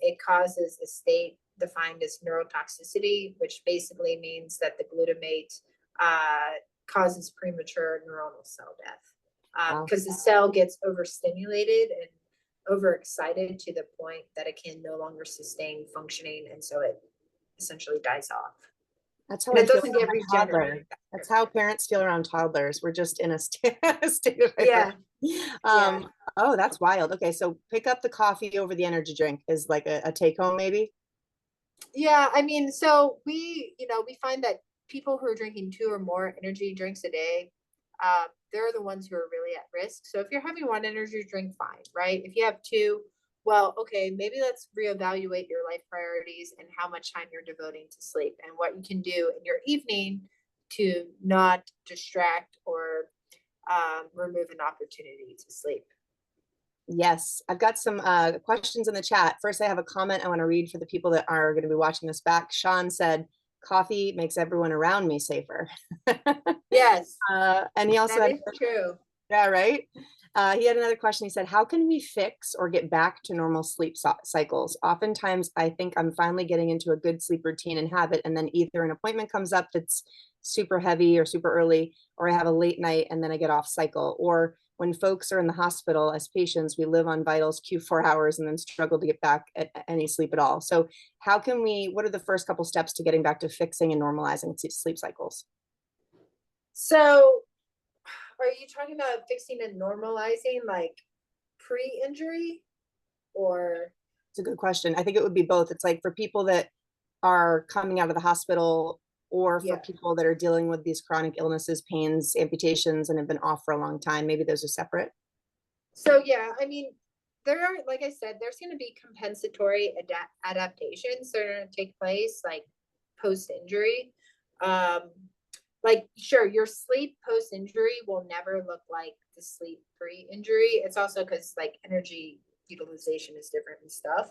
it causes a state defined as neurotoxicity, which basically means that the glutamate causes premature neuronal cell death, because the cell gets overstimulated and overexcited to the point that it can no longer sustain functioning, and so it essentially dies off. That's how and I it feel doesn't get around a toddler. regenerated. That's how parents feel around toddlers. We're just in a state of Yeah. Oh, that's wild. Okay, so pick up the coffee over the energy drink is like a take home, maybe. Yeah, I mean, so we find that people who are drinking 2 or more energy drinks a day, they're the ones who are really at risk. So if you're having 1 energy drink, fine, right? If you have 2, well, okay, maybe let's reevaluate your life priorities and how much time you're devoting to sleep, and what you can do in your evening to not distract or remove an opportunity to sleep. Yes, I've got some questions in the chat. First, I have a comment I want to read for the people that are going to be watching this back. Sean said, coffee makes everyone around me safer. Yes. And he also that had, is true. Yeah, right. He had another question. He said, how can we fix or get back to normal sleep cycles? Oftentimes, I think I'm finally getting into a good sleep routine and habit, and then either an appointment comes up that's super heavy or super early, or I have a late night and then I get off cycle. Or when folks are in the hospital as patients, we live on vitals Q4 hours and then struggle to get back at any sleep at all. So what are the first couple steps to getting back to fixing and normalizing sleep cycles? So are you talking about fixing and normalizing like pre-injury, or? It's a good question. I think it would be both. It's like for people that are coming out of the hospital, or for people that are dealing with these chronic illnesses, pains, amputations, and have been off for a long time. Maybe those are separate. So yeah, I mean, there are, like I said, there's going to be compensatory adaptations that are going to take place like post-injury. Like, sure, your sleep post-injury will never look like the sleep pre-injury. It's also because like energy utilization is different and stuff.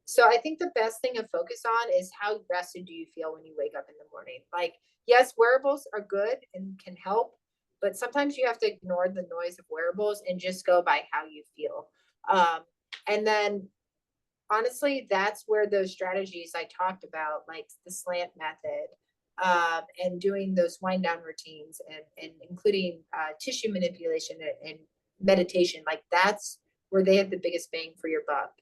So I think the best thing to focus on is how rested do you feel when you wake up in the morning? Like, yes, wearables are good and can help, but sometimes you have to ignore the noise of wearables and just go by how you feel. And then honestly, that's where those strategies I talked about, like the slant method, and doing those wind down routines and including tissue manipulation and meditation, like that's where they have the biggest bang for your buck.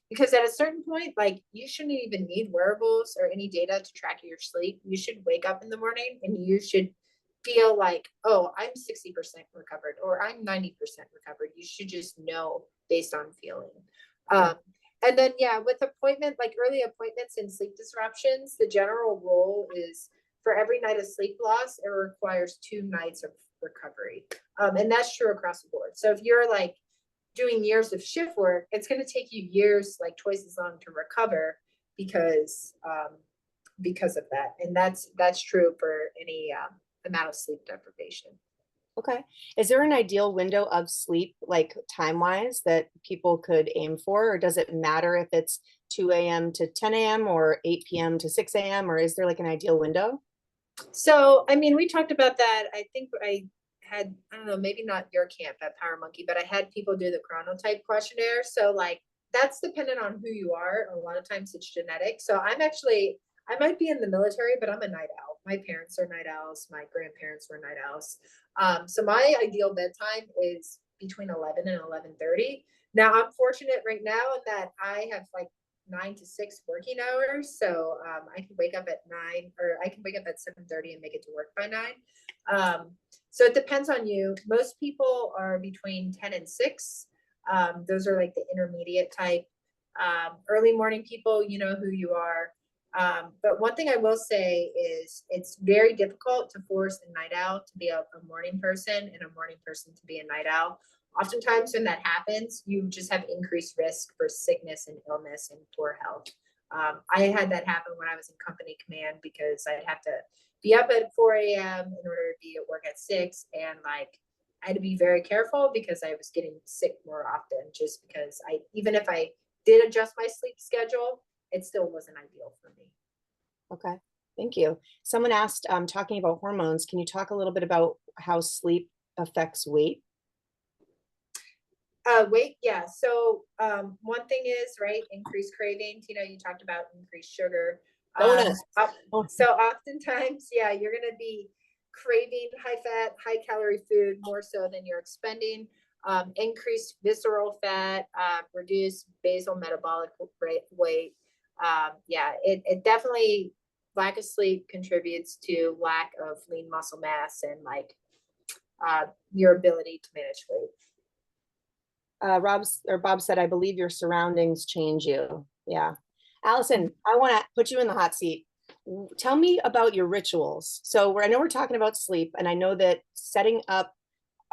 Because at a certain point, like you shouldn't even need wearables or any data to track your sleep. You should wake up in the morning and you should feel like, oh, I'm 60% recovered or I'm 90% recovered. You should just know based on feeling. And then, yeah, with appointment, like early appointments and sleep disruptions, the general rule is for every night of sleep loss, it requires 2 nights of recovery. And that's true across the board. So if you're like doing years of shift work, it's going to take you years, like twice as long to recover because of that. And that's true for any amount of sleep deprivation. Okay. Is there an ideal window of sleep, like time-wise, that people could aim for? Or does it matter if it's 2 a.m. to 10 a.m. or 8 p.m. to 6 a.m.? Or is there like an ideal window? So, I mean, we talked about that. I think I had, I don't know, maybe not your camp at Power Monkey, but I had people do the chronotype questionnaire. So like that's dependent on who you are. A lot of times it's genetic. So I might be in the military, but I'm a night owl. My parents are night owls. My grandparents were night owls. So my ideal bedtime is between 11 and 11:30. Now I'm fortunate right now that I have like 9 to 6 working hours. So I can wake up at 9, or I can wake up at 7:30 and make it to work by 9. So it depends on you. Most people are between 10 and 6. Those are like the intermediate type. Early morning people, you know who you are. But one thing I will say is it's very difficult to force a night owl to be a morning person and a morning person to be a night owl. Oftentimes when that happens, you just have increased risk for sickness and illness and poor health. I had that happen when I was in company command because I'd have to be up at 4 a.m. in order to be at work at 6. And like, I had to be very careful because I was getting sick more often just because even if I did adjust my sleep schedule, it still wasn't ideal for me. Okay, thank you. Someone asked, talking about hormones, can you talk a little bit about how sleep affects weight? Weight, yeah. So one thing is, right, increased cravings. You know, you talked about increased sugar. Donuts. So oftentimes, yeah, you're gonna be craving high fat, high calorie food more so than you're expending. Increased visceral fat, reduced basal metabolic weight. Yeah, it definitely, lack of sleep contributes to lack of lean muscle mass and like your ability to manage weight. Bob said, I believe your surroundings change you. Yeah. Allison, I want to put you in the hot seat. Tell me about your rituals. So I know we're talking about sleep, and I know that setting up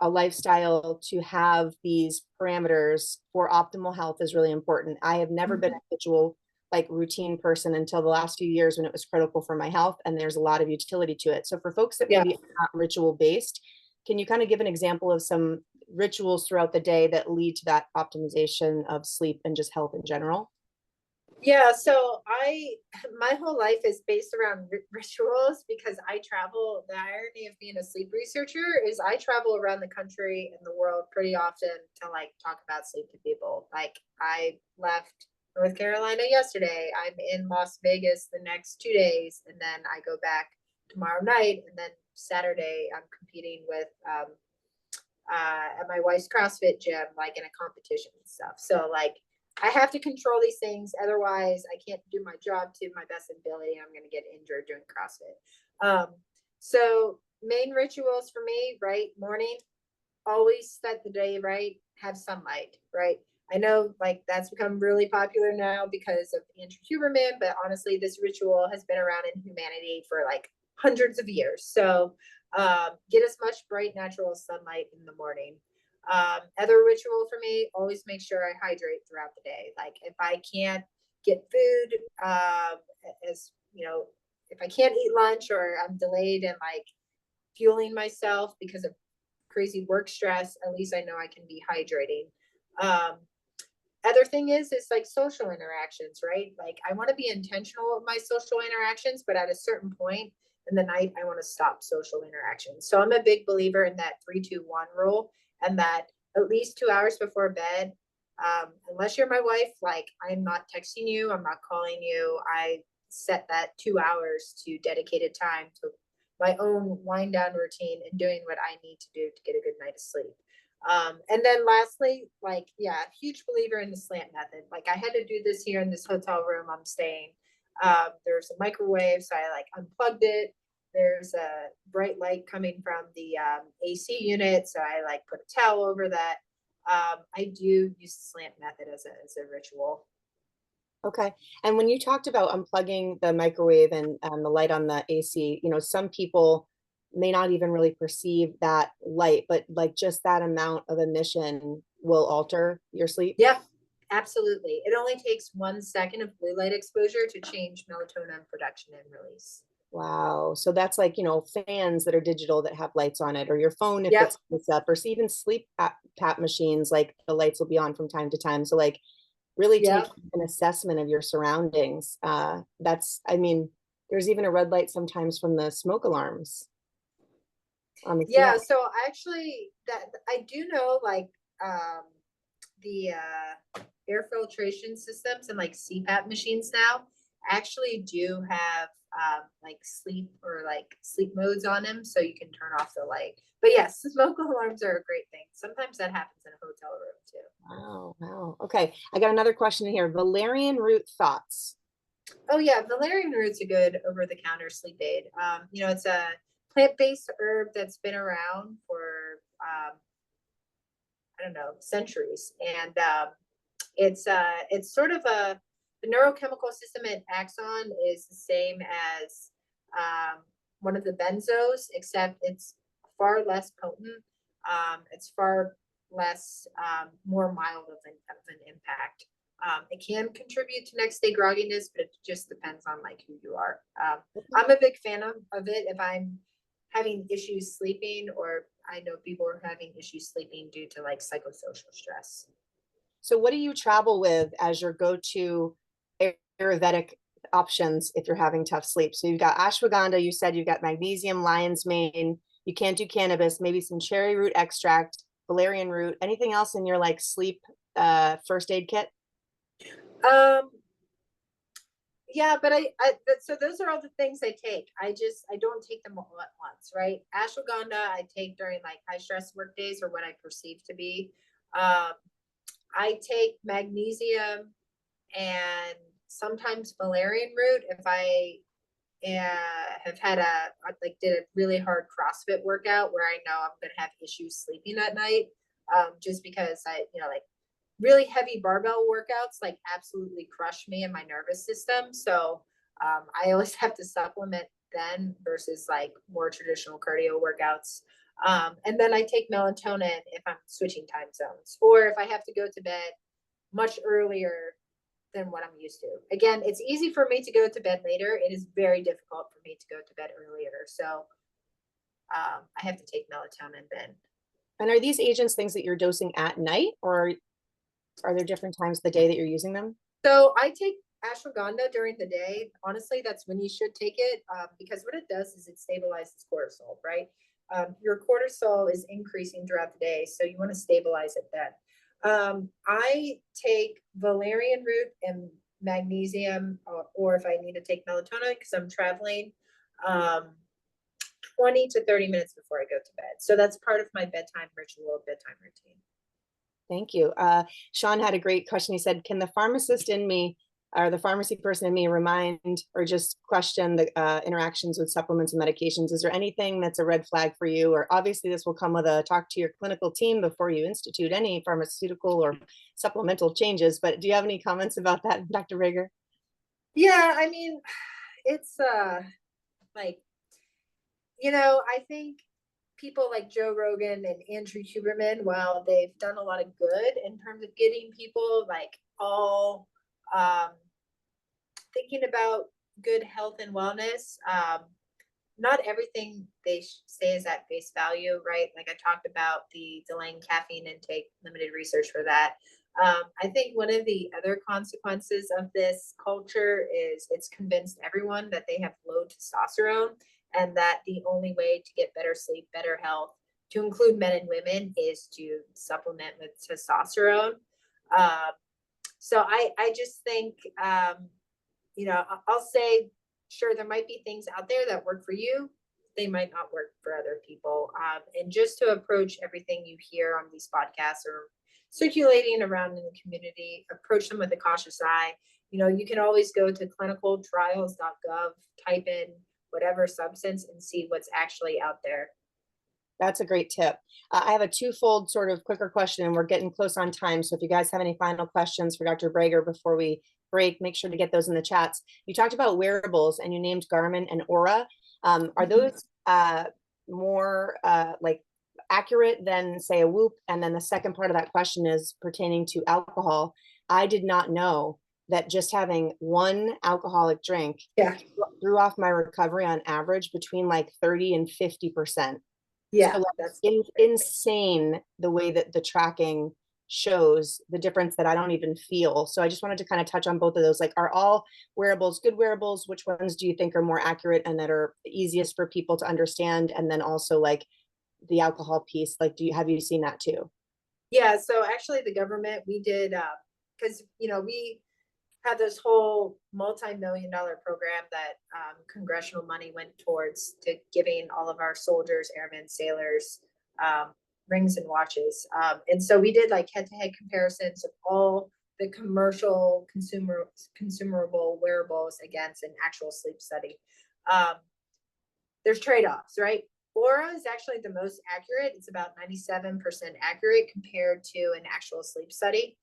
a lifestyle to have these parameters for optimal health is really important. I have never been a ritual, like routine person until the last few years when it was critical for my health, and there's a lot of utility to it. So for folks that maybe are not ritual based, can you kind of give an example of some rituals throughout the day that lead to that optimization of sleep and just health in general? Yeah, so my whole life is based around rituals because I travel. The irony of being a sleep researcher is I travel around the country and the world pretty often to like talk about sleep to people. Like I left North Carolina yesterday. I'm in Las Vegas the next 2 days, and then I go back tomorrow night, and then Saturday I'm competing with at my wife's CrossFit gym, like in a competition and stuff. So like I have to control these things. Otherwise I can't do my job to my best ability. I'm going to get injured doing CrossFit. So main rituals for me, right? Morning, always set the day right, have sunlight, right? I know like that's become really popular now because of Andrew Huberman, but honestly, this ritual has been around in humanity for like hundreds of years. So get as much bright natural sunlight in the morning. Other ritual for me, always make sure I hydrate throughout the day. Like if I can't get food, as you know, if I can't eat lunch or I'm delayed in like fueling myself because of crazy work stress, at least I know I can be hydrating. Other thing is like social interactions, right? Like I want to be intentional with my social interactions, but at a certain point in the night, I want to stop social interactions. So I'm a big believer in that 3-2-1 rule, and that at least 2 hours before bed, unless you're my wife, like I'm not texting you, I'm not calling you. I set that 2 hours to dedicated time to my own wind down routine and doing what I need to do to get a good night of sleep. And then lastly, like, yeah, huge believer in the slant method. Like I had to do this here in this hotel room I'm staying. There's a microwave, so I like unplugged it. There's a bright light coming from the AC unit, so I like put a towel over that. I do use the slant method as a ritual. Okay. And when you talked about unplugging the microwave and the light on the AC, you know, some people may not even really perceive that light, but like just that amount of emission will alter your sleep. Yeah, absolutely. It only takes 1 second of blue light exposure to change melatonin production and release. Wow. So that's like, you know, fans that are digital that have lights on it, or your phone if it's up, or even sleep tap machines, like the lights will be on from time to time. So like really take an assessment of your surroundings. I mean, there's even a red light sometimes from the smoke alarms. on the Yeah, CPAP? so actually that I do know like the air filtration systems and like CPAP machines now actually do have like sleep or like sleep modes on them, so you can turn off the light. But yes, smoke alarms are a great thing. Sometimes that happens in a hotel room too. Wow, wow. Okay, I got another question here. Valerian root thoughts. Oh yeah, valerian root's a good over-the-counter sleep aid. You know, it's a plant-based herb that's been around for I don't know, centuries, and it's sort of the neurochemical system it acts on is the same as one of the benzos, except it's far less potent. It's far less, more mild of an impact. It can contribute to next day grogginess, but it just depends on like who you are. I'm a big fan of it if I'm having issues sleeping, or I know people are having issues sleeping due to like psychosocial stress. So what do you travel with as your go-to Ayurvedic options if you're having tough sleep? So you've got ashwagandha, you said you've got magnesium, lion's mane, you can't do cannabis, maybe some cherry root extract, valerian root, anything else in your like sleep first aid kit? Um, yeah, but so those are all the things I take. I don't take them all at once, right? Ashwagandha I take during like high stress work days or what I perceive to be. Um, I take magnesium and sometimes valerian root if I have had like did a really hard CrossFit workout where I know I'm gonna have issues sleeping at night. Just because I, you know, like really heavy barbell workouts like absolutely crush me and my nervous system. So I always have to supplement then versus like more traditional cardio workouts. And then I take melatonin if I'm switching time zones or if I have to go to bed much earlier than what I'm used to. Again, it's easy for me to go to bed later. It is very difficult for me to go to bed earlier. So I have to take melatonin then. And are these agents things that you're dosing at night, or are there different times of the day that you're using them? So I take ashwagandha during the day. Honestly, that's when you should take it because what it does is it stabilizes cortisol, right? Your cortisol is increasing throughout the day, so you want to stabilize it then. I take valerian root and magnesium, or if I need to take melatonin because I'm traveling, 20 to 30 minutes before I go to bed. So that's part of my bedtime ritual, bedtime routine. Thank you. Sean had a great question. He said, can the pharmacist in me or the pharmacy person in me remind or just question the interactions with supplements and medications? Is there anything that's a red flag for you? Or obviously this will come with a talk to your clinical team before you institute any pharmaceutical or supplemental changes. But do you have any comments about that, Dr. Brager? Yeah, I mean, it's like, you know, I think people like Joe Rogan and Andrew Huberman, while they've done a lot of good in terms of getting people like all thinking about good health and wellness, not everything they say is at face value, right? Like I talked about the delaying caffeine intake, limited research for that. I think one of the other consequences of this culture is it's convinced everyone that they have low testosterone and that the only way to get better sleep, better health, to include men and women, is to supplement with testosterone. So I just think, you know, I'll say, sure, there might be things out there that work for you. They might not work for other people. And just to approach everything you hear on these podcasts or circulating around in the community, approach them with a cautious eye. You know, you can always go to clinicaltrials.gov, type in whatever substance and see what's actually out there. That's a great tip. I have a twofold sort of quicker question, and we're getting close on time. So if you guys have any final questions for Dr. Brager before we break, make sure to get those in the chats. You talked about wearables and you named Garmin and Aura. Are those more like accurate than say a Whoop? And then the second part of that question is pertaining to alcohol. I did not know that just having one alcoholic drink threw off my recovery on average between like 30 and 50%. Yeah, so like, that's insane the way that the tracking shows the difference that I don't even feel. So I just wanted to kind of touch on both of those. Like, are all wearables good wearables? Which ones do you think are more accurate and that are easiest for people to understand? And then also, like, the alcohol piece? Like, have you seen that too? Yeah, so actually the government, we did, because, we had this whole multi-million-dollar program that congressional money went towards to giving all of our soldiers, airmen, sailors, rings and watches. And so we did like head-to-head comparisons of all the commercial consumable wearables against an actual sleep study. There's trade-offs, right? Aura is actually the most accurate. It's about 97% accurate compared to an actual sleep study,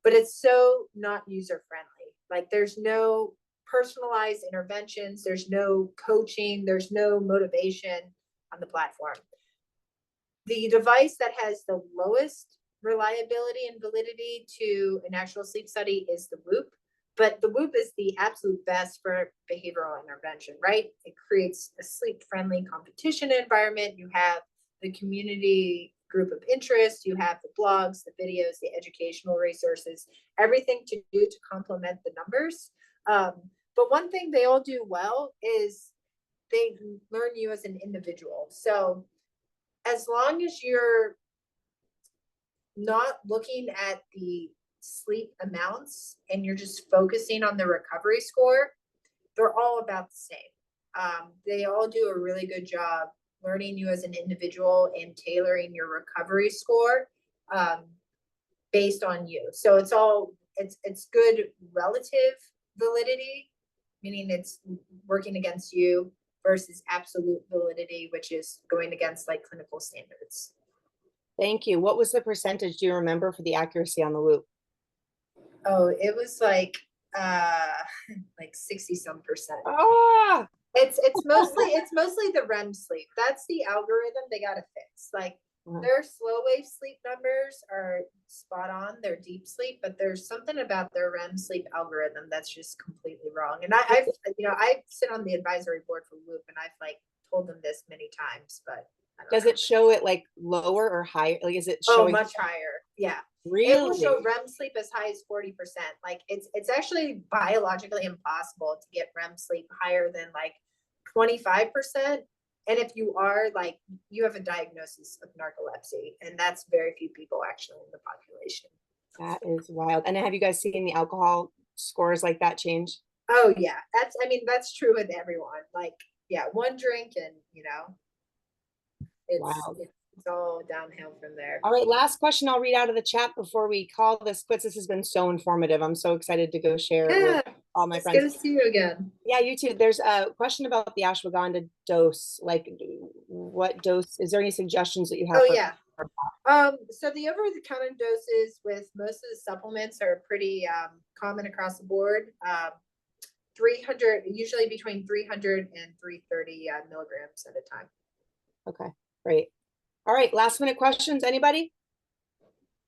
but it's so not user-friendly. Like there's no personalized interventions, there's no coaching, there's no motivation on the platform. The device that has the lowest reliability and validity to an actual sleep study is the Whoop, but the Whoop is the absolute best for behavioral intervention, right? It creates a sleep-friendly competition environment. You have the community group of interest, you have the blogs, the videos, the educational resources, everything to do to complement the numbers. But one thing they all do well is they learn you as an individual. So as long as you're not looking at the sleep amounts and you're just focusing on the recovery score, they're all about the same. They all do a really good job learning you as an individual and tailoring your recovery score based on you. So it's good relative validity, meaning it's working against you, versus absolute validity, which is going against like clinical standards. Thank you. What was the percentage, do you remember, for the accuracy on the Whoop? Oh, it was like 60 some percent. Ah, It's mostly the REM sleep. That's the algorithm they gotta fix. Like their slow wave sleep numbers are spot on, their deep sleep, but there's something about their REM sleep algorithm that's just completely wrong. And I sit on the advisory board for Whoop, and I've like told them this many times, but does it show it like lower or higher? Like, is it showing much higher? Yeah. Really? It will show REM sleep as high as 40%. Like it's actually biologically impossible to get REM sleep higher than like 25%. And if you are, like, you have a diagnosis of narcolepsy, and that's very few people actually in the population. That is wild. And have you guys seen the alcohol scores like that change? Oh yeah, that's true with everyone. Like, yeah, one drink and it's all downhill from there. All right, last question I'll read out of the chat before we call this quits. This has been so informative. I'm so excited to go share it with all my friends. It's good to see you again. Yeah, you too. There's a question about the ashwagandha dose. Like, what dose? Is there any suggestions that you have? Oh yeah. So the over-the-counter doses with most of the supplements are pretty common across the board. 300, usually between 300 and 330 milligrams at a time. Okay, great. All right, last minute questions, anybody?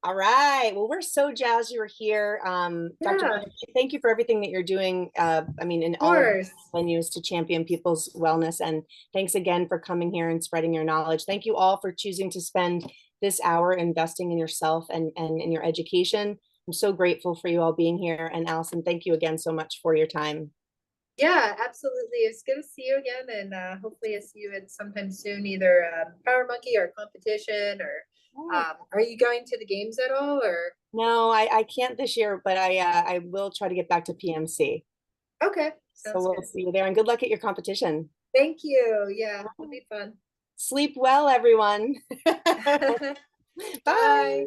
All right, well, we're so jazzed you were here. Dr. Brager, thank you for everything that you're doing. In all of venues to champion people's wellness. And thanks again for coming here and spreading your knowledge. Thank you all for choosing to spend this hour investing in yourself and in your education. I'm so grateful for you all being here. And Allison, thank you again so much for your time. Yeah, absolutely. It's good to see you again, and hopefully I see you at sometime soon, either Power Monkey or competition, or are you going to the games at all? Or no, I can't this year, but I will try to get back to PMC. Okay, so we'll see you there, and good luck at your competition. Thank you. Yeah, it'll be fun. Sleep well, everyone. Bye.